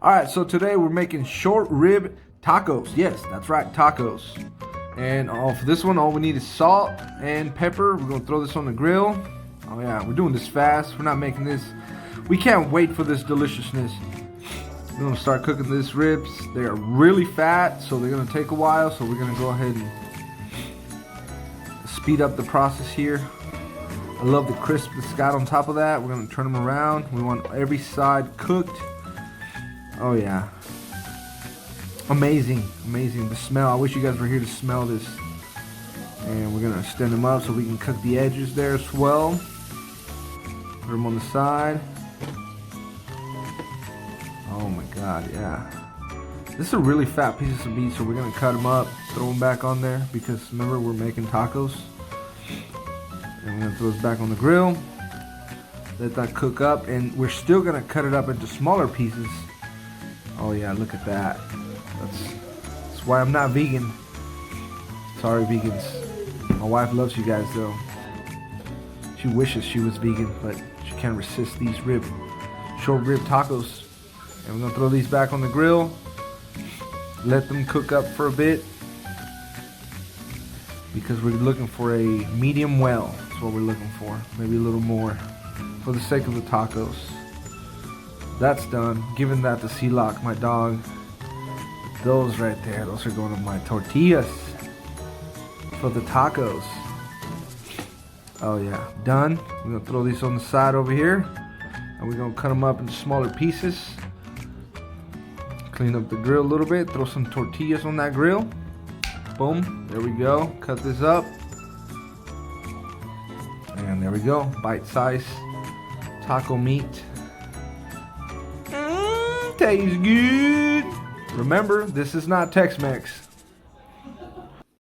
Alright, so today we're making short rib tacos. Yes, that's right, tacos. And for this one, all we need is salt and pepper. We're gonna throw this on the grill. Oh yeah, we're doing this fast. We're not making this. We can't wait for this deliciousness. We're gonna start cooking these ribs. They are really fat, so they're gonna take a while. So we're gonna go ahead and speed up the process here. I love the crisp that's got on top of that. We're gonna turn them around. We want every side cooked. Oh yeah. Amazing, amazing. The smell. I wish you guys were here to smell this. And we're gonna extend them up so we can cook the edges there as well. Put them on the side. Oh my god, yeah. This is a really fat piece of meat, so we're gonna cut them up, throw them back on there because remember we're making tacos. And we're gonna throw this back on the grill. Let that cook up, and we're still gonna cut it up into smaller pieces. Oh yeah, look at that. That's why I'm not vegan. Sorry, vegans. My wife loves you guys though. She wishes she was vegan, but she can't resist these short rib tacos. And we're gonna throw these back on the grill. Let them cook up for a bit. Because we're looking for a medium well. That's what we're looking for. Maybe a little more. For the sake of the tacos. That's done. Giving that to C-Lock, my dog. Those right there, those are going to my tortillas. For the tacos. Oh yeah, done. We're going to throw these on the side over here. And we're going to cut them up into smaller pieces. Clean up the grill a little bit. Throw some tortillas on that grill. Boom. There we go. Cut this up. And there we go. Bite-sized taco meat. Tastes good. Remember, this is not Tex-Mex.